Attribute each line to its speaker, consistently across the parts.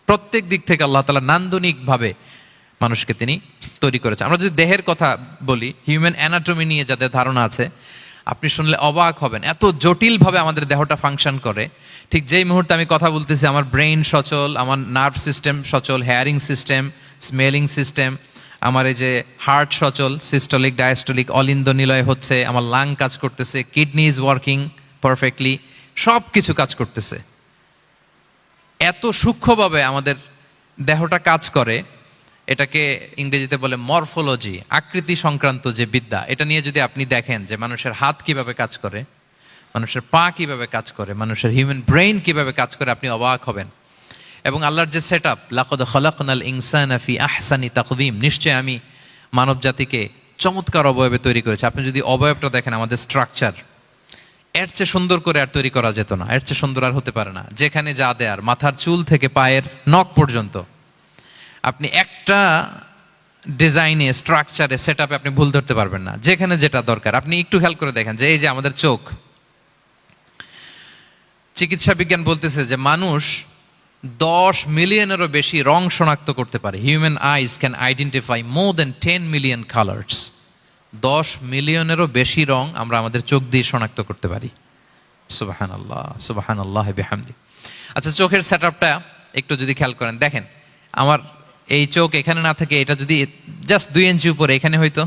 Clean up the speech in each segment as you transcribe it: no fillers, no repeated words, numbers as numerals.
Speaker 1: প্রত্যেক দিক থেকে আল্লাহ তাআলা নান্দনিকভাবে মানুষকে তিনি তৈরি করেছেন। আমরা যদি দেহের কথা বলি, হিউম্যান অ্যানাটমি নিয়ে যাদের ধারণা আছে, আপনি শুনলে অবাক হবেন, এত জটিলভাবে আমাদের দেহটা ফাংশন করে। ঠিক যেই মুহূর্তে আমি কথা বলতেছি, আমার ব্রেইন সচল, আমার নার্ভ সিস্টেম সচল, হেয়ারিং সিস্টেম, স্মেলিং সিস্টেম, আমার এই যে হার্ট সচল, সিস্টোলিক ডায়াস্টোলিক অলিন্দ নিলয় হচ্ছে, আমার লাং কাজ করতেছে, কিডনি ইজ ওয়ার্কিং পারফেক্টলি, সব কিছু কাজ করতেছে। এত সূক্ষ্মভাবে আমাদের দেহটা কাজ করে, এটাকে ইংরেজিতে বলে মরফোলজি, আকৃতি সংক্রান্ত যে বিদ্যা। এটা নিয়ে যদি আপনি দেখেন যে মানুষের হাত কিভাবে কাজ করে, মানুষের পা কিভাবে কাজ করে, মানুষের হিউম্যান ব্রেইন কিভাবে কাজ করে, আপনি অবাক হবেন। এবং আল্লাহর যে সেট আপ, লাকাদ খালাকনাল ইনসানা ফি আহসানি তাকওয়িম, নিশ্চয় আমি মানব জাতিকে চমৎকার অবয়বে তৈরি করেছি। আপনি যদি অবয়বটা দেখেন, আমাদের স্ট্রাকচার, এর চেয়ে সুন্দর করে আর তৈরি করা যেত না, এর চেয়ে সুন্দর আর হতে পারে না। যেখানে যা দেয়ার, মাথার চুল থেকে পায়ের নখ পর্যন্ত, আপনি একটা ডিজাইনে, স্ট্রাকচারে, সেট আপে আপনি ভুল ধরতে পারবেন না। যেখানে যেটা দরকার, আপনি একটু খেয়াল করে দেখেন যে এই যে আমাদের চোখ, চিকিৎসা বিজ্ঞান বলতেছে যে মানুষ 10 মিলিয়নেরও বেশি রং শনাক্ত করতে পারে। Human eyes can identify more than 10 million colours. 10 মিলিয়নেরও বেশি রং আমরা আমাদের চোখ দিয়ে শনাক্ত করতে পারি। সুবহানাল্লাহ, সুবহানাল্লাহ বিহামদি। আচ্ছা, চোখের সেট আপটা একটু যদি খেয়াল করেন, দেখেন আমার এই চোখ এখানে না থাকে, এটা যদি জাস্ট 2 ইঞ্চি উপরে এখানে হইতো,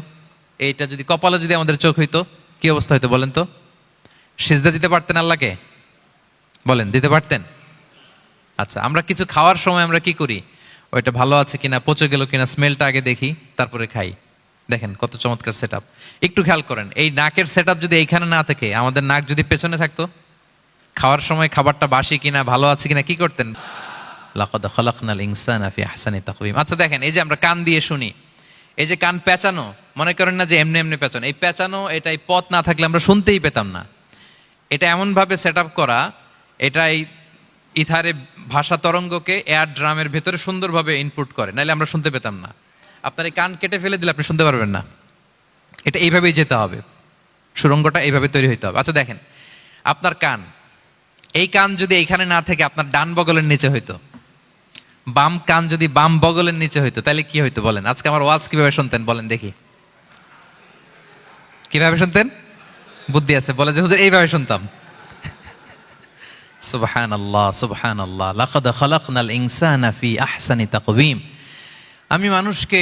Speaker 1: এইটা যদি কপালে যদি আমাদের চোখ হইতো, কি অবস্থা হইতো বলেন তো? সিজদা দিতে পারতেন আল্লাহকে? বলেন, দিতে পারতেন? আচ্ছা, আমরা কিছু খাওয়ার সময় আমরা কি করি? ওইটা ভালো আছে কিনা, পচে গেল কিনা, স্মেলটা আগে দেখি, তারপরে খাই। দেখেন কত চমৎকার সেট আপ। একটু খেয়াল করেন, এই নাকের সেট আপ যদি এইখানে না থাকে, আমাদের নাক যদি পেছনে থাকতো, খাওয়ার সময় খাবারটা বাসি কিনা, ভালো আছে কিনা কি করতেন? লাকাদ খালাকনাল ইনসানা ফি আহসানি তাকওয়িম। আচ্ছা দেখেন, এই যে আমরা কান দিয়ে শুনি, এই যে কান পেঁচানো, মনে করেন না যে এমনি এমনি পেঁচানো, এই পেঁচানো, এটাই পথ না থাকলে আমরা শুনতেই পেতাম না। এটা এমনভাবে সেট আপ করা, এটাই ইথারে ভাষা তরঙ্গকে এয়ার ড্রামের ভেতরে সুন্দরভাবে ইনপুট করে, নাহলে আমরা শুনতে পেতাম না। আপনার এই কান কেটে ফেলে দিলে আপনি শুনতে পারবেন না। এটা এইভাবেই যেতে হবে, সুরঙ্গটা এইভাবে তৈরি হইতে হবে। আচ্ছা দেখেন, আপনার কান, এই কান যদি এইখানে না থেকে আপনার ডান বগলের নিচে হইতো, বাম কান যদি বাম বগলের নিচে হইতো, তাহলে কি হইতো বলেন? আজকে আমার ওয়াজ কিভাবে শুনতেন বলেন দেখি? কিভাবে শুনতেন? বুদ্ধি আছে বলে যে হুজুর এইভাবে শুনতাম। সুবহানাল্লাহ, সুবহানাল্লাহ, লাকাদ খালাকনাল ইনসানা ফি আহসানি তাকওয়িম। আমি মানুষকে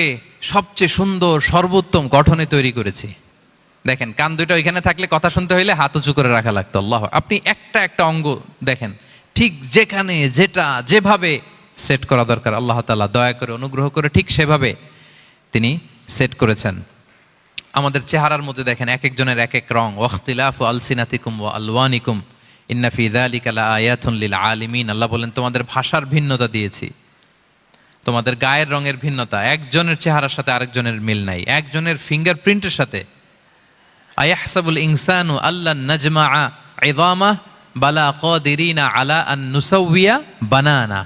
Speaker 1: সবচেয়ে সুন্দর সর্বোত্তম গঠনে তৈরি করেছি। দেখেন, কান দুটো ওইখানে থাকলে কথা শুনতে হইলে হাত উঁচু করে রাখা লাগতো। আল্লাহ, আপনি একটা একটা অঙ্গ দেখেন, ঠিক যেখানে যেটা যেভাবে সেট করা দরকার, আল্লাহ তাআলা দয়া করে অনুগ্রহ করে ঠিক সেভাবে তিনি সেট করেছেন। আমাদের চেহারার মধ্যে দেখেন, এক একজনের এক এক রং। ওয়াখতিলাফু আলসিনাতিকুম ওয়া আলওয়ানিকুম ইন্না ফি যালিকা লাআয়াতুন লিল আলিমিন। আল্লাহ বলেন, তোমাদের ভাষার ভিন্নতা দিয়েছি, তোমাদের গায়ের রঙের ভিন্নতা, একজনের চেহারার সাথে আরেকজনের মিল নাই, একজনের ফিঙ্গারপ্রিন্টের সাথে। আয়াহসাবুল ইনসানু আল্লান নাজমাআ ইযামা বালা কাদিরিনা আলা আন নুসাউইয়া বানানা।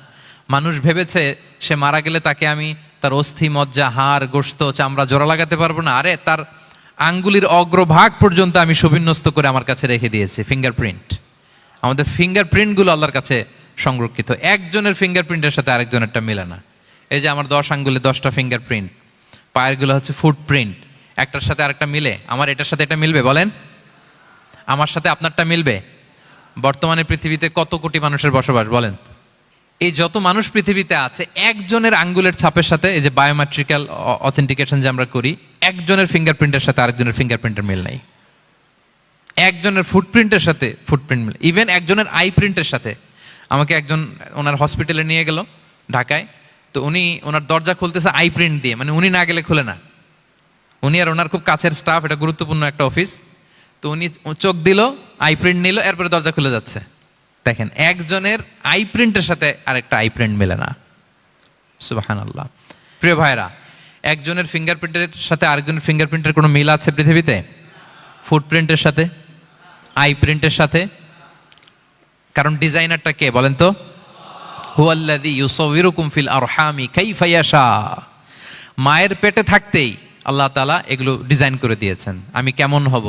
Speaker 1: মানুষ ভেবেছে সে মারা গেলে তাকে আমি তার অস্থি মজ্জা, হাড়, গোশত, চামড়া জোড়া লাগাতে পারবো না। আরে তার আঙ্গুলির অগ্রভাগ পর্যন্ত আমি সুবিন্যস্ত করে আমার কাছে রেখে দিয়েছি, ফিঙ্গারপ্রিন্ট। আমাদের ফিঙ্গারপ্রিন্টগুলো আল্লাহর কাছে সংরক্ষিত, একজনের ফিঙ্গারপ্রিন্টের সাথে আরেকজনেরটা মিলে না। এই যে আমার 10 আঙ্গুলে 10টা ফিঙ্গারপ্রিন্ট, পায়েরগুলো হচ্ছে ফুটপ্রিন্ট, একটার সাথে আরেকটা মিলে। আমার এটার সাথে এটা মিলবে বলেন? আমার সাথে আপনারটা মিলবে? বর্তমানে পৃথিবীতে কত কোটি মানুষের বসবাস বলেন? এই যত মানুষ পৃথিবীতে আছে, একজনের আঙ্গুলের ছাপের সাথে, এই যে বায়োমেট্রিক্যাল অথেন্টিকেশন যে আমরা করি, একজনের ফিঙ্গারপ্রিন্টের সাথে আরেকজনের ফিঙ্গারপ্রিন্টের মিল নাই। একজনের ফুটপ্রিন্টের সাথে ফুটপ্রিন্ট মিল, ইভেন একজনের আই প্রিন্টের সাথে। আমাকে একজন ওনার হসপিটালে নিয়ে গেল ঢাকায়, তো উনি ওনার দরজা খুলতেছে আই প্রিন্ট দিয়ে, মানে উনি না গেলে খুলে না। উনি আর ওনার খুব কাছের স্টাফ, এটা গুরুত্বপূর্ণ একটা অফিস, তো উনি চোখ দিল, আই প্রিন্ট নিল, এরপরে দরজা খুলে যাচ্ছে। দেখেন, একজনের আই প্রিন্টের সাথে আরেকটা আই প্রিন্ট মেলে না। সুবহানাল্লাহ। প্রিয় ভাইরা, একজনের ফিঙ্গারপ্রিন্টের সাথে আরেকজনের ফিঙ্গারপ্রিন্টের কোনো মিল আছে পৃথিবীতে? ফুটপ্রিন্টের সাথে, আই প্রিন্টের সাথে? কারণ ডিজাইনারটা কে বলেন তো? হুয়াল্লাযী ইউসাউবিরুকুম ফিল আরহামি কাইফা ইয়াশা। মায়ের পেটে থাকতেই আল্লাহ তাআলা এগুলো ডিজাইন করে দিয়েছেন, আমি কেমন হব,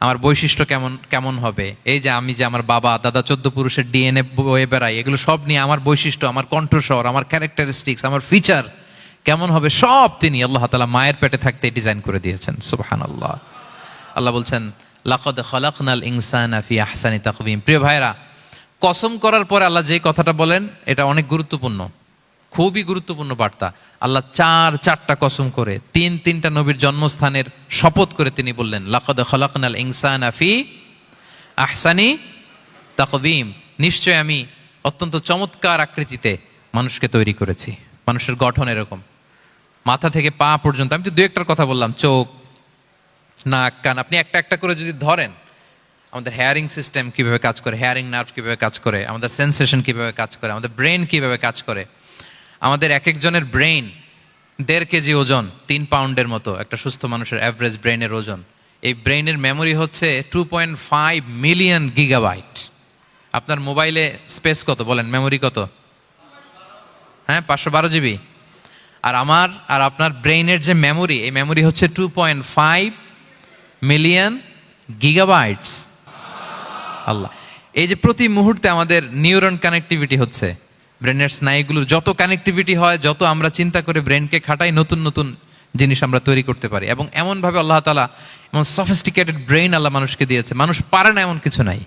Speaker 1: আমার বৈশিষ্ট্য কেমন কেমন হবে, এই যে আমি যে আমার বাবা দাদা 14 পুরুষের ডিএনএ বয়ে বেড়াই, এগুলো সব নিয়ে আমার বৈশিষ্ট্য, আমার কণ্ঠস্বর, আমার ক্যারেক্টারিস্টিক্স, আমার ফিচার কেমন হবে, সব তিনি আল্লাহ তাআলা মায়ের পেটে থাকতে ডিজাইন করে দিয়েছেন। সুবহানাল্লাহ। আল্লাহ বলছেন লাকাদ খালাকনাল ইনসানা ফি আহসানি তাকওয়িম। প্রিয় ভাইরা, কসম করার পরে আল্লাহ যে কথাটা বলেন এটা অনেক গুরুত্বপূর্ণ, খুবই গুরুত্বপূর্ণ বার্তা। আল্লাহ চারটা কসম করে তিনটা নবীর জন্মস্থানের শপথ করে তিনি বললেন লাকাদ খালাকনাল ইনসানা ফি আহসানি তাকওয়িম। নিশ্চয় আমি অত্যন্ত চমৎকার আকৃতিতে মানুষকে তৈরি করেছি। মানুষের গঠন এরকম, মাথা থেকে পা পর্যন্ত। আমি তো দু একটার কথা বললাম, চোখ, নাক, কান। আপনি একটা একটা করে যদি ধরেন, আমাদের হেয়ারিং সিস্টেম কিভাবে কাজ করে, হেয়ারিং নার্ভ কিভাবে কাজ করে, আমাদের সেন্সেশন কিভাবে কাজ করে, আমাদের ব্রেন কিভাবে কাজ করে। আমাদের এক একজনের ব্রেন 1.5 কেজি ওজন, 3 পাউন্ডের মতো একটা সুস্থ মানুষের অ্যাভারেজ ব্রেনের ওজন। এই ব্রেনের মেমোরি হচ্ছে 2.5 মিলিয়ন গিগাবাইট। আপনার মোবাইলে স্পেস কত বলেন, মেমোরি কত? হ্যাঁ, 512 জিবি। আর আমার আর আপনার ব্রেইনের যে মেমোরি, এই মেমোরি হচ্ছে 2.5 মিলিয়ন গিগাবাইটস। আল্লাহ, এই যে প্রতি মুহূর্তে আমাদের নিউরন কানেক্টিভিটি হচ্ছে, ব্রেনের স্নায়ুগুলোর যত কানেক্টিভিটি হয়, যত আমরা চিন্তা করে ব্রেনকে খাটাই, নতুন নতুন জিনিস আমরা তৈরি করতে পারি। এবং এমনভাবে আল্লাহ তাআলা এমন সফিস্টিকেটেড ব্রেইন আল্লাহ মানুষকে দিয়েছে, মানুষ পারে না এমন কিছু নাই।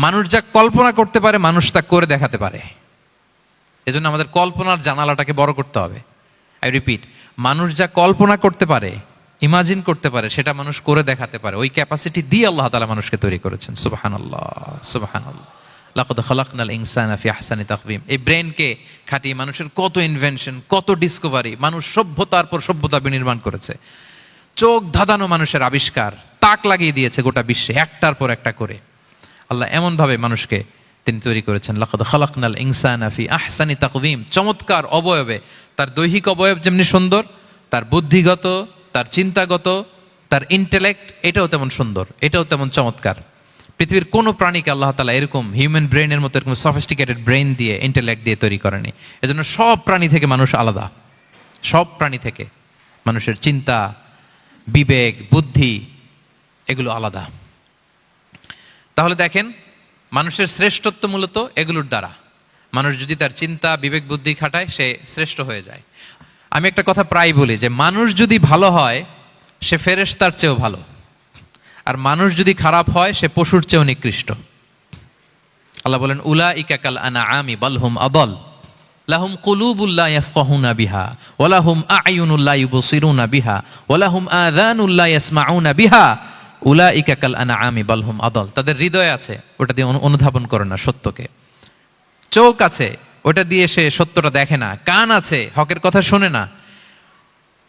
Speaker 1: মানুষ যা কল্পনা করতে পারে মানুষ তা করে দেখাতে পারে। এজন্য আমাদের কল্পনার জানালাটাকে বড় করতে হবে। আই রিপিট, মানুষ যা কল্পনা করতে পারে, ইমাজিন করতে পারে, সেটা মানুষ করে দেখাতে পারে। ওই ক্যাপাসিটি দিয়ে আল্লাহ তাআলা মানুষকে তৈরি করেছেন। সুবহানাল্লাহ, সুবহানাল্লাহ। লাকাদ খালাকনাল ইনসানা ফি আহসানি তাকওয়িম। এই ব্রেনকে খাটিয়ে মানুষের কত ইনভেনশন, কত ডিসকভারি, মানুষ সভ্যতার পর সভ্যতা বিনির্মাণ করেছে। চোখ ধাঁধানো মানুষের আবিষ্কার, তাক লাগিয়ে দিয়েছে গোটা বিশ্বে একটার পর একটা করে। আল্লাহ এমনভাবে মানুষকে তিনি তৈরি করেছেন। লাকাদ খালাকনাল ইনসানা ফি আহসানি তাকওয়িম। চমৎকার অবয়বে, তার দৈহিক অবয়ব যেমনি সুন্দর, তার বুদ্ধিগত, তার চিন্তাগত, তার ইন্টেলেক্ট, এটাও তেমন সুন্দর, এটাও তেমন চমৎকার। পৃথিবীর কোনো প্রাণীকে আল্লাহ তাআলা এরকম হিউম্যান ব্রেনের মতো এরকম সফিস্টিকেটেড ব্রেন দিয়ে, ইন্টেলেক্ট দিয়ে তৈরি করেনি। এজন্য সব প্রাণী থেকে মানুষ আলাদা। সব প্রাণী থেকে মানুষের চিন্তা, বিবেক, বুদ্ধি এগুলো আলাদা। তাহলে দেখেন, মানুষের শ্রেষ্ঠত্ব মূলত এগুলোর দ্বারা। মানুষ যদি তার চিন্তা, বিবেক, বুদ্ধি খাটায়, সে শ্রেষ্ঠ হয়ে যায়। আমি একটা কথা প্রায় বলি যে মানুষ যদি ভালো হয় সে ফেরেশতার চেয়েও ভালো, আর মানুষ যদি খারাপ হয় সে পশুর চেয়েও নিকৃষ্ট। আল্লাহ বলেন উলাইকা কাল আনআমি বাল হুম আদাল লাহুম কুলুবুল লা ইয়াফকাহুনা বিহা ওয়া লাহুম আ'য়ুনুল লা ইউবসিরুনা বিহা ওয়া লাহুম আযানুল লা ইয়াসমাউনা বিহা উলাইকা কাল আনআমি বাল হুম আদাল। তাদের হৃদয় আছে, ওটা দিয়ে অনুধাবন করে না সত্যকে। চোখ আছে, ওটা দিয়ে সে সত্যটা দেখে না। কান আছে, হকের কথা শোনে না।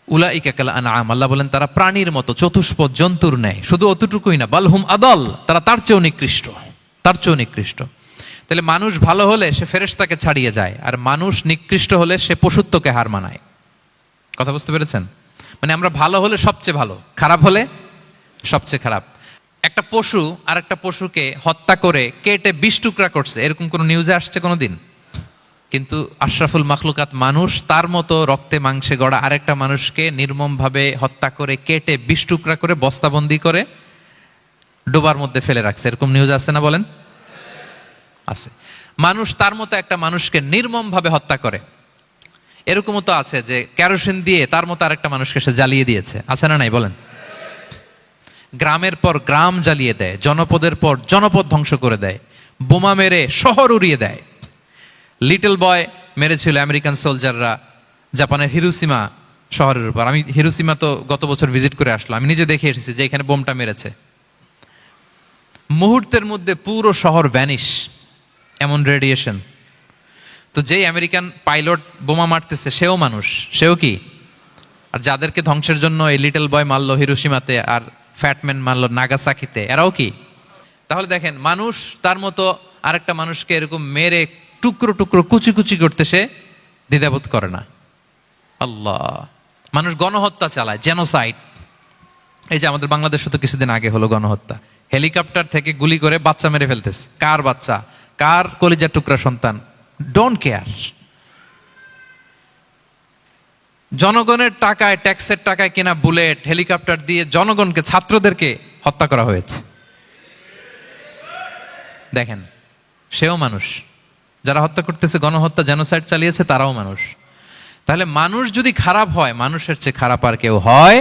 Speaker 1: উলাইকা কাল আনআম, আল্লাহ বলেন তারা প্রাণীর মতো, চতুষ্পদ জন্তুর ন্যায়। শুধু অতটুকুই না, বাল হুম আদাল, তারা তার চেয়েও নিকৃষ্ট, তার চেয়েও নিকৃষ্ট। তাহলে মানুষ ভালো হলে সে ফেরেশতাকে ছাড়িয়ে যায়, আর মানুষ নিকৃষ্ট হলে সে পশুত্বকে হার মানায়। কথা বুঝতে পেরেছেন? মানে আমরা ভালো হলে সবচেয়ে ভালো, খারাপ হলে সবচেয়ে খারাপ। একটা পশু আর একটা পশুকে হত্যা করে কেটে 20 টুকরা করছে, এরকম কোন নিউজে আসছে কোনোদিন? কিন্তু আশরাফুল মাখলুকাত মানুষ, তার মতো রক্তে মাংসে গড়া আরেকটা মানুষকে নির্মমভাবে হত্যা করে কেটে 20 টুকরা করে বস্তাবন্দি করে ডোবার মধ্যে ফেলে রাখছে, এরকম নিউজ আছে না বলেন? আছে। মানুষ তার মতো একটা মানুষকে নির্মমভাবে হত্যা করে। এরকমও তো আছে যে কেরোসিন দিয়ে তার মতো আরেকটা মানুষকে সে জ্বালিয়ে দিয়েছে, আছে না নাই বলেন? গ্রামের পর গ্রাম জ্বালিয়ে দেয়, জনপদের পর জনপদ ধ্বংস করে দেয়, বোমা মেরে শহর উড়িয়ে দেয়। লিটল বয় মেরেছিল আমেরিকান সোলজাররা জাপানের হিরোশিমা শহরের উপর। আমি হিরোশিমা তো গত বছর ভিজিট করে আসলাম, আমি নিজে দেখে এসেছি যে এখানে বোমটা মেরেছে। মুহূর্তের মধ্যে পুরো শহর ভ্যানিশ, এমন রেডিয়েশন। তো যেই আমেরিকান পাইলট বোমা মারতেছে সেও মানুষ, সেও কি? আর যাদেরকে ধ্বংসের জন্য এই লিটল বয় মারলো হিরোশিমাতে আর ফ্যাটম্যান মারলো নাগাসাকিতে, এরাও কি? তাহলে দেখেন, মানুষ তার মতো আরেকটা মানুষকে এরকম মেরে টুকরো টুকরো কুচি কুচি করতে সে দ্বিধাবোধ করে না। আল্লাহ, মানুষ গণহত্যা চালায়, জেনোসাইড। এই যে আমাদের বাংলাদেশে তো কিছুদিন আগে হলো গণহত্যা, হেলিকপ্টার থেকে গুলি করে বাচ্চা মেরে ফেলতেছে। কার বাচ্চা, কার কলিজার টুকরা সন্তান, ডোন্ট কেয়ার। জনগণের টাকায়, ট্যাক্সের টাকায় কেনা বুলেট, হেলিকপ্টার দিয়ে জনগণকে, ছাত্রদেরকে হত্যা করা হয়েছে। দেখেন, সেও মানুষ, যারা হত্যা করতেছে, গণহত্যা, জেনোসাইড চালিয়েছে, তারাও মানুষ। তাহলে মানুষ যদি খারাপ হয়, মানুষের চেয়ে খারাপ আর কেউ হয়?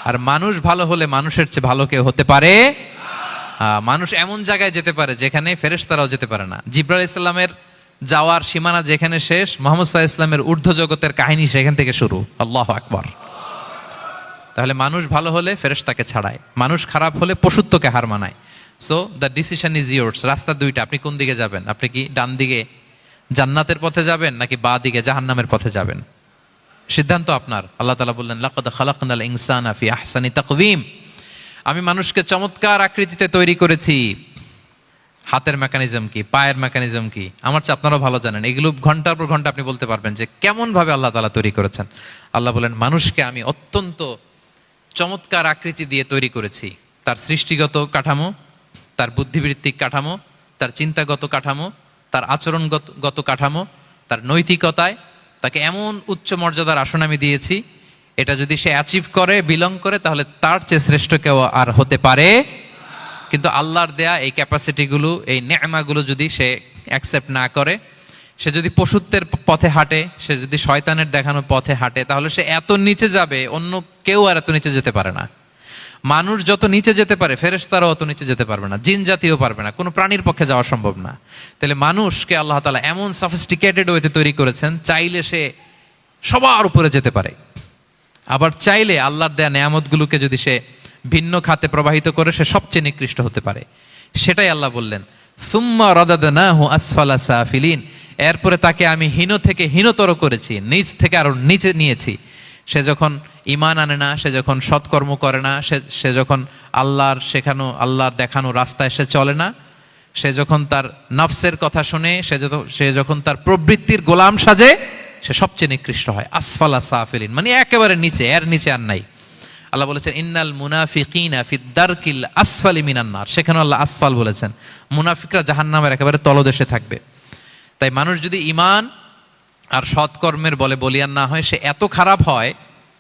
Speaker 1: আর মানুষ ভালো হলে মানুষের চেয়ে ভালো কেউ হতে পারে? মানুষ এমন জায়গায় যেতে পারে যেখানে ফেরেশতারাও যেতে পারে না। জিবরাইল আলাইহিস সালামের যাওয়ার সীমানা যেখানে শেষ, মুহাম্মদ সাল্লাল্লাহু আলাইহি ওয়াসাল্লামের ঊর্ধ্ব জগতের কাহিনী সেখান থেকে শুরু। আল্লাহু আকবার। তাহলে মানুষ ভালো হলে ফেরেশতাকে ছাড়ায়, মানুষ খারাপ হলে পশুত্বকে হার মানায়। So the decision is yours. রাস্তা দুইটা, আপনি কোন দিকে যাবেন? আপনি কি ডান দিকে জান্নাতের পথে যাবেন নাকি বাঁ দিকে জাহান্নামের পথে যাবেন? সিদ্ধান্ত আপনার। আল্লাহ তাআলা বললেন, লাকাদ খালাকনাল ইনসানা ফি আহসানি তাকওয়িম। আমি মানুষকে চমৎকার আকৃতিতে তৈরি করেছি। হাতের মেকানিজম কি, পায়ের মেকানিজম কি, আমার চেয়ে আপনারাও ভালো জানেন। এগুলো ঘন্টার পর ঘন্টা আপনি বলতে পারবেন যে কেমন ভাবে আল্লাহ তাআলা তৈরি করেছেন। আল্লাহ বলেন, মানুষকে আমি অত্যন্ত চমৎকার আকৃতি দিয়ে তৈরি করেছি। তার সৃষ্টিগত কাঠামো, তার বুদ্ধিবৃত্তিক কাঠামো, তার চিন্তাগত কাঠামো, তার আচরণগত কাঠামো, তার নৈতিকতায় তাকে এমন উচ্চ মর্যাদার আসন আমি দিয়েছি, এটা যদি সে অ্যাচিভ করে, বিলং করে, তাহলে তার চেয়ে শ্রেষ্ঠ কেউ আর হতে পারে। কিন্তু আল্লাহর দেয়া এই ক্যাপাসিটিগুলো, এই নেয়মাগুলো যদি সে অ্যাকসেপ্ট না করে, সে যদি পশুত্বের পথে হাঁটে, সে যদি শয়তানের দেখানো পথে হাঁটে, তাহলে সে এত নিচে যাবে, অন্য কেউ আর এত নিচে যেতে পারে না। মানুষ যত নিচে যেতে পারে, ফেরেশতারাও অত নিচে যেতে পারবে না, জিন জাতীয় পারবে না, কোনো প্রাণীর পক্ষে যাওয়া সম্ভব না। তাহলে মানুষকে আল্লাহ তাআলা এমন সফিস্টিকেটেড ওয়েতে তৈরি করেছেন, চাইলে সে সবার উপরে যেতে পারে। আবার চাইলে আল্লাহর দেয়া নেয়ামতগুলোকে যদি সে ভিন্ন খাতে প্রবাহিত করে, সে সবচেয়ে নিকৃষ্ট হতে পারে। সেটাই আল্লাহ বললেন, সুম্মা রাদাদনাহু আসফালা সাফিলিন। এরপরে তাকে আমি হীন থেকে হীনতর করেছি, নিচ থেকে আরো নিচে নিয়েছি। সে যখন ঈমান আনে না, সে যখন সৎকর্ম করে না, সে যখন আল্লাহর দেখানো রাস্তায় সে চলে না, সে যখন তার নফসের কথা শুনে, সে যখন তার প্রবৃত্তির গোলাম সাজে, সে সবচেয়ে নিকৃষ্ট হয়। আসফালা সাফিলিন মানে একেবারে নিচে, এর নিচে আর নাই। আল্লাহ বলেছেন, ইন্নাল মুনাফিকিনা ফিদ দারকিল আসফালি মিনান নার। সেখানে আল্লাহ আসফাল বলেছেন। মুনাফিকরা জাহান্নামের একেবারে তলদেশে থাকবে। তাই মানুষ যদি ঈমান আর সৎকর্মের বলে বলিয়ান না হয়, সে এত খারাপ হয়,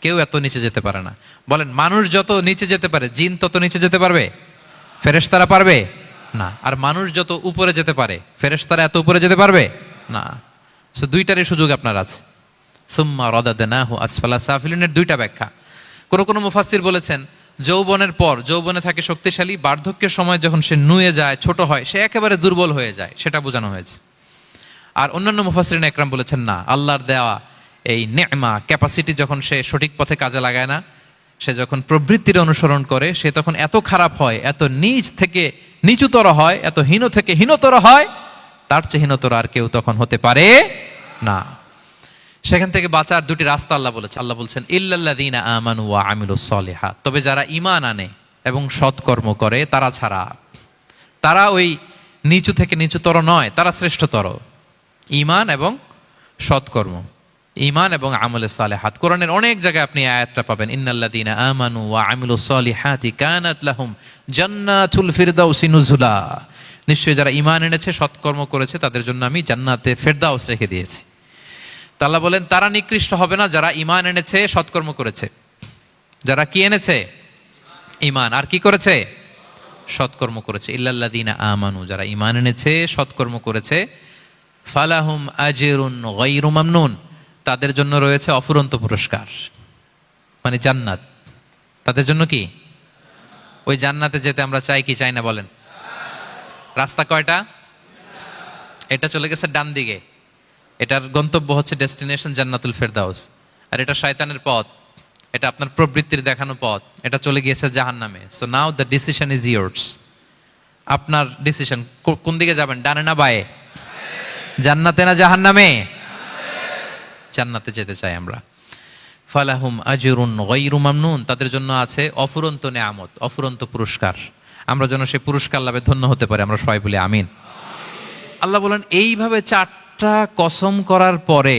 Speaker 1: কেউ এত নিচে যেতে পারে না। বলেন, মানুষ যত নিচে যেতে পারে, জিন তত নিচে যেতে পারবে? ফেরেশতারা পারবে না। আর মানুষ যত উপরে যেতে পারে, ফেরেশতারা এত উপরে যেতে পারবে না। সো দুইটারই সুযোগ আপনার আছে। সুম্মা রাদাদনাহু আসফালা সাফিলিনের দুইটা ব্যাখ্যা। কোন মুফাসসির বলেছেন, যৌবনের পর, যৌবনে থাকে শক্তিশালী, বার্ধক্যের সময় যখন সে নুয়ে যায়, ছোট হয়, সে একেবারে দুর্বল হয়ে যায়, সেটা বোঝানো হয়েছে। আর অন্যান্য মুফাসসিরিন একরাম বলেছেন, না, আল্লাহর দেওয়া এই নেয়মা, ক্যাপাসিটি যখন সে সঠিক পথে কাজে লাগায় না, সে যখন প্রবৃত্তির অনুসরণ করে, সে তখন এত খারাপ হয়, এত নিচ থেকে নিচুতর হয়, এত হীন থেকে হীনতর হয়, তার চেয়ে হীনতর আর কেউ তখন হতে পারে না। সেখান থেকে বাঁচার দুটি রাস্তা আল্লাহ বলেছে। আল্লাহ বলছেন, ইল্লাল্লাযীনা আমানু ওয়া আমিলুস সলিহাত। তবে যারা ঈমান আনে এবং সৎকর্ম করে, তারা ছাড়া। তারা ওই নিচু থেকে নিচুতর নয়, তারা শ্রেষ্ঠতর। ঈমান এবং সৎকর্ম, ঈমান এবং আমলে সালেহাত। কোরআনের অনেক জায়গায় আপনি আয়াতটা পাবেন, ইন্নাল্লাযীনা আমানু ওয়া আমিলুস সলিহাতি কানাত লাহুম জান্নাতুল ফিরদাউসি নুজুলা। নিশ্চয়ই যারা ঈমান এনেছে, সৎকর্ম করেছে, তাদের জন্য আমি জান্নাতে ফেরদাউস রেখে দিয়েছি। আল্লাহ বলেন, তারা নিকৃষ্ট হবে না যারা ঈমান এনেছে, সৎকর্ম করেছে। যারা কি এনেছে? ঈমান। আর কি করেছে? সৎকর্ম করেছে। ইল্লাল্লাযীনা আমানু, যারা ঈমান এনেছে, সৎকর্ম করেছে, ফালাহুম আজরুন গায়রু মামনুন, তাদের জন্য রয়েছে অফুরন্ত পুরস্কার, মানে জান্নাত। তাদের জন্য কি? ওই জান্নাতে যেতে আমরা চাই কি চাই না বলেন? রাস্তা কয়টা? এটা চলে গেছে ডান দিকে, এটার গন্তব্য হচ্ছে ডেস্টিনেশন জান্নাতুল ফেরদাউস। আর এটা শয়তানের পথ, এটা আপনার প্রবৃত্তির দেখানো পথ, এটা চলে গিয়েছে জাহান্নামে। So now the decision is years. আপনার ডিসিশন, কোন দিকে যাবেন, ডানে না বায়ে? জান্নাতে না জাহান্নামে? জান্নাতে যেতে চাই আমরা। ফালাহুম আজরুন গায়রু মামনুন, তাদের জন্য আছে অফুরন্ত নেয়ামত, অফুরন্ত পুরস্কার। আমরা যেন সেই পুরস্কার লাভে ধন্য হতে পারি, আমরা সবাই বলি আমিন। আল্লাহ বলেন, এইভাবে চারটা কসম করার পরে,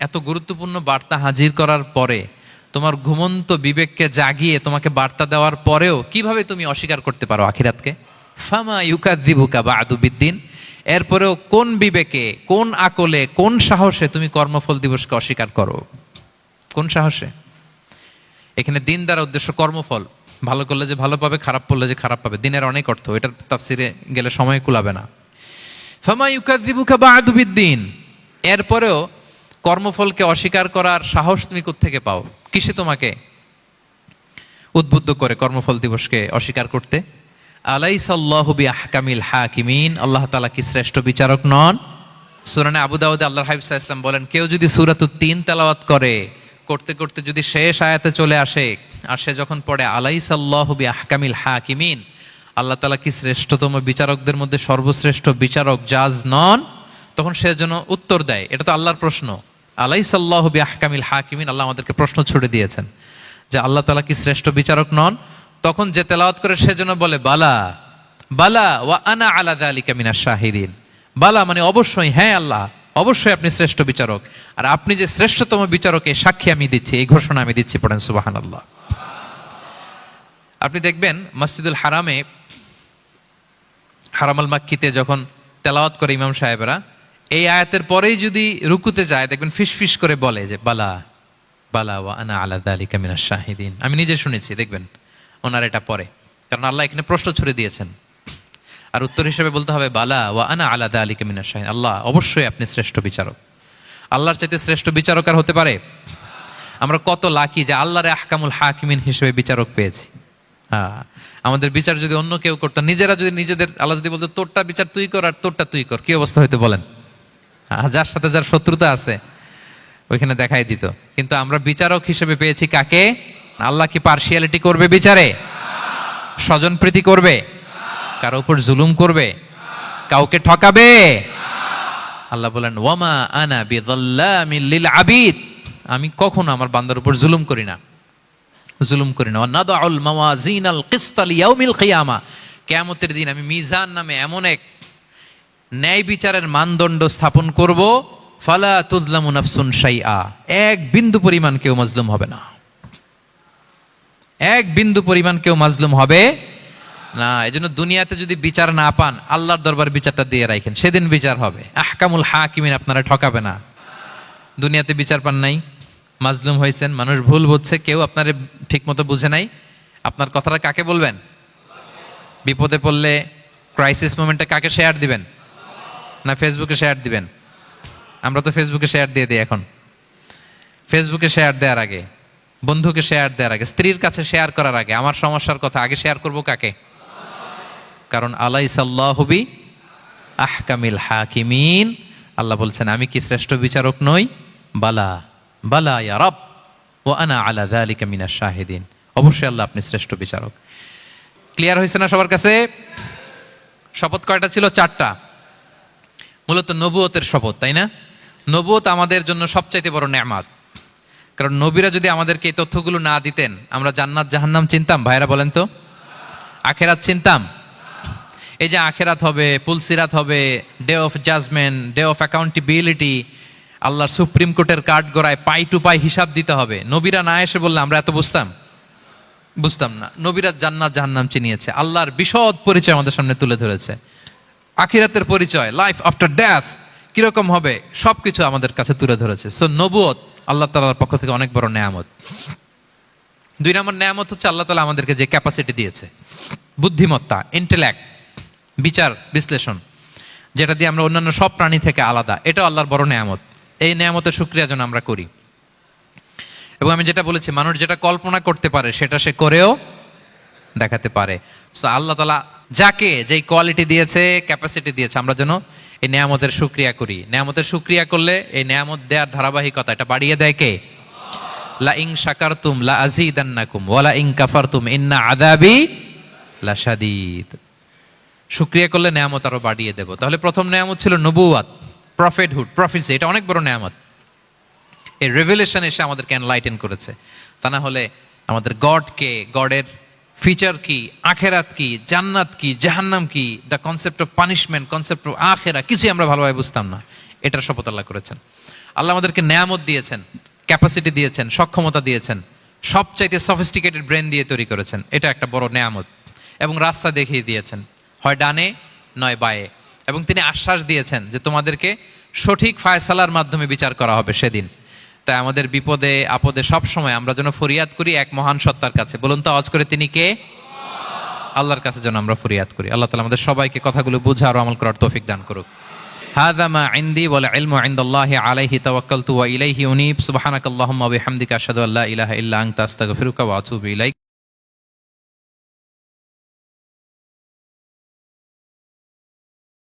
Speaker 1: এত গুরুত্বপূর্ণ বার্তা হাজির করার পরে, তোমার ঘুমন্ত বিবেককে জাগিয়ে তোমাকে বার্তা দেওয়ার পরেও কিভাবে তুমি অস্বীকার করতে পারো আখিরাতকে? ফামা ইউকাযযিবুকা বা'দু বিদ্দিন। এরপরেও কোন বিবেকে, কোন আকলে, কোন সাহসে তুমি কর্মফল দিবসকে অস্বীকার করো? কোন সাহসে? এখানে দিন দ্বারা উদ্দেশ্য কর্মফল। ভালো করলে যে ভালো পাবে, খারাপ করলে যে খারাপ পাবে, দিনের অনেক অর্থ, এটার তাফসিরে গেলে সময় কুলাবে না। ফামা ইউকাযযিবুকা বা'দু বিদ্দিন, এরপরেও কর্মফলকে অস্বীকার করার সাহস তুমি কোত্থেকে পাও? কিসে তোমাকে উদ্বুদ্ধ করে কর্মফল দিবসকে অস্বীকার করতে? আলাইসাল্লাহু বিআহকামিল হাকিমিন, আল্লাহ তাআলা কি শ্রেষ্ঠ বিচারক নন? সূরা আবু দাউদে আল্লাহর হাবিব সাল্লাল্লাহু আলাইহি ওয়াসাল্লাম বলেন, কেউ যদি সূরাতুত তিন তেলাওয়াত করতে করতে যদি শেষ আয়াতে চলে আসে, আর সে যখন পড়ে আলাইসাল্লাহু বিআহকামিল হাকিমিন, আল্লাহ তাআলা কি শ্রেষ্ঠতম বিচারকদের মধ্যে সর্বশ্রেষ্ঠ বিচারক জাজ নন, তখন সে যেন উত্তর দেয়, এটা তো আল্লাহর প্রশ্ন। আলাইসাল্লাহু বিআহকামিল হাকিমিন, আল্লাহ আমাদেরকে প্রশ্ন ছুড়ে দিয়েছেন যে আল্লাহ তাআলা কি শ্রেষ্ঠ বিচারক নন। তখন যে তেলাওয়াত করে সে যেন বলে বালা বালা ওয়া আনা আলা যালিকা মিনাশ শাহিদিন। বালা মানে অবশ্যই, হ্যাঁ আল্লাহ অবশ্যই আপনি শ্রেষ্ঠ বিচারক, আর আপনি যে শ্রেষ্ঠতম বিচারকের সাক্ষী আমি দিচ্ছি, এই ঘোষণা আমি দিচ্ছি। পড়েন সুবহানাল্লাহ। আপনি দেখবেন মসজিদুল হারামে, হারামাল মাক্কিতে যখন তেলাওয়াত করে ইমাম সাহেবরা, এই আয়াতের পরেই যদি রুকুতে যায় দেখবেন ফিস ফিস করে বলে যে বালা বালা ওয়া আনা আলা যালিকা মিনাশ শাহিদিন। আমি নিজে শুনেছি, দেখবেন ওনার এটা পরে, কারণ আল্লাহ এখানে প্রশ্ন ছুড়ে দিয়েছেন, আর উত্তর হিসেবে বলতে হবে বালা ওয়া আনা আলা যালিকা মিনাশ শাহিদিন, আল্লাহ অবশ্যই আপনি শ্রেষ্ঠ বিচারক। আল্লাহর চাইতে শ্রেষ্ঠ বিচারক আর হতে পারে? আমরা কত লাকি যে আল্লাহর আহকামুল হাকিমিন হিসেবে বিচারক পেয়েছি। হ্যাঁ, আমাদের বিচার যদি অন্য কেউ করতো, নিজেরা যদি নিজেদের, আল্লাহ যদি বলতো তোরটা বিচার তুই কর আর তোরটা তুই কর, কি অবস্থা হইতো বলেন? যার সাথে যার শত্রুতা আছে ওইখানে দেখাই দিত। কিন্তু আমরা বিচারক হিসেবে পেয়েছি কাকে? আল্লাহ কি পার্সিয়ালিটি করবে বিচারে? স্বজন প্রীতি করবে? কারো উপর জুলুম করবে? কাউকে ঠকাবে? আল্লাহ বলেন ওয়ামা আনা বিযাল্লামিল লিল আবিদ, আমি কখনো আমার বান্দার উপর জুলুম করি না, জুলুম করি না। নাদাউল মাওয়াজিনাল কিসতা লিয়াউমিল কিয়ামা, কিয়ামতের দিন আমি মিজান নামে এমন এক ন্যায় বিচারের মানদণ্ড স্থাপন করব, ফালা তুযলামু নাফসুন শাইআ, এক বিন্দু পরিমাণ কেউ মাজলুম হবে না, এক বিন্দু পরিমাণ কেউ মাজলুম হবে না। এজন্য দুনিয়াতে যদি বিচার না পান, আল্লাহর দরবার বিচারটা দিয়ে রাখেন, সেদিন বিচার হবে। আহকামুল হাকিমিন আপনারা ঠকাবে না। দুনিয়াতে বিচার পান নাই, মাজলুম হয়েছেন, মানুষ ভুল বুঝছে, কেউ আপনারে ঠিক মতো বুঝে নাই, আপনার কথাটা কাকে বলবেন? বিপদে পড়লে ক্রাইসিস মোমেন্টে কাকে শেয়ার দিবেন? না ফেসবুকে শেয়ার দিবেন? আমরা তো ফেসবুকে শেয়ার দিয়ে দিই এখন। ফেসবুকে শেয়ার দেওয়ার আগে, বন্ধুকে শেয়ার দেওয়ার আগে, স্ত্রীর কাছে শেয়ার করার আগে আমার সমস্যার কথা আগে শেয়ার করব কাকে? কারণ আলাইসাল্লাহু বি আহকামিল হাকিমিন, আল্লাহ বলছেন আমি কি শ্রেষ্ঠ বিচারক নই? বালা বালা ইয়া রব ওয়া আনা আলা যালিকা মিনাশ শাহিদিন, অবশ্যই আল্লাহ আপনি শ্রেষ্ঠ বিচারক। ক্লিয়ার হয়েছে না সবার কাছে? শপথ কয়টা ছিল? 4টা। মূলত নবুয়তের শপথ, তাই না? নবুয়ত আমাদের জন্য সবচাইতে বড় নেয়ামত, কারণ নবীরা যদি আমাদেরকে এই তথ্যগুলো না দিতেন, আমরা জান্নাত জাহান্নাম চিনতাম? ভাইরা বলেন তো, আখেরাত চিনতাম? এই যে আখেরাত হবে, পুলসিরাত হবে, day of judgement, day of accountability, আল্লাহর সুপ্রিম কোর্টের কাঠ গড়ায় পাই টু পাই হিসাব দিতে হবে, নবীরা না এসে বললে আমরা এত বুঝতাম না। নবীরা জান্নাত জাহান্নাম চিনিয়েছে, আল্লাহর বিশদ পরিচয় আমাদের সামনে তুলে ধরেছে, আখিরাতের পরিচয়, লাইফ আফটার ডেথ কিরকম হবে, সবকিছু আমাদের কাছে তুলে ধরেছে। সো নবুয়ত আল্লাহ তাআলার পক্ষ থেকে অনেক বড় নেয়ামত। 2 নম্বর নেয়ামত হচ্ছে আল্লাহ তাআলা আমাদেরকে যে ক্যাপাসিটি দিয়েছে, বুদ্ধিমত্তা, ইন্টেলেক্ট, বিচার বিশ্লেষণ, যেটা দিয়ে আমরা অন্যান্য সব প্রাণী থেকে আলাদা, এটা আল্লাহর বড় নেয়ামত। এই নেয়ামতের শুকরিয়া যেন আমরা করি। এবং আমি যেটা বলেছি, মানুষ যেটা কল্পনা করতে পারে সেটা সে করেও দেখাতে পারে। সো আল্লাহ তাআলা যাকে যেই কোয়ালিটি দিয়েছে, ক্যাপাসিটি দিয়েছে, আমরা যেন এই নেয়ামতের শুকরিয়া করি। নেয়ামতের শুকরিয়া করলে এই নেয়ামত দেওয়ার ধারাবাহিকতা এটা বাড়িয়ে দেয় কে? লা ইন শাকারতুম লা আযীদান্নাকুম ওয়া লা ইন কাফারতুম ইন্না আযাবি লাশাদীদ। শুকরিয়া করলে নেয়ামত আরো বাড়িয়ে দেব। তাহলে প্রথম নেয়ামত ছিল নবুওয়াত, প্রফেটহুড, প্রফেসি, এটা অনেক বড় নেয়ামত। এই রেভেলেশন এসে আমাদেরকে এনলাইটেন করেছে। তা না হলে আমাদের গডকে, গডের ফিচার কি, আখেরাত কি, জান্নাত কি, জাহান্নাম কি, the concept of punishment, concept of আখেরা, কিছুই আমরা ভালোভাবে বুঝতাম না। এটার শপথ আল্লাহ করেছেন। আল্লাহ আমাদেরকে নেয়ামত দিয়েছেন, ক্যাপাসিটি দিয়েছেন, সক্ষমতা দিয়েছেন, সবচাইতে সফিস্টিকেটেড ব্রেন দিয়ে তৈরি করেছেন, এটা একটা বড় নেয়ামত। এবং রাস্তা দেখিয়ে দিয়েছেন, হয় ডানে নয় বায়ে। এবং তিনি আশ্বাস দিয়েছেন যে তোমাদেরকে সঠিক ফায়সালার মাধ্যমে বিচার করা হবে সেদিন। তাই আমাদের বিপদে আপদে সব সময় আমরা যেন ফরিয়াদ করি এক মহান সত্তার কাছে। বলুন তো আওয়াজ করে, তিনি কে? আল্লাহর কাছে যেন আমরা ফরিয়াদ করি। আল্লাহ তাআলা আমাদের সবাইকে কথাগুলো বুঝা আর আমল করার তৌফিক দান করুক। হাযা মা ইনদি ওয়াল ইলমু ইনদাল্লাহি আলাইহি তাওয়াক্কালতু ওয়া ইলাইহি উনীব। সুবহানাকাল্লাহুম্মা ওয়া বিহামদিকা আশহাদু আল্লা ইলাহা ইল্লা আনতা আস্তাগফিরুকা ওয়া আতুবু ইলাইক।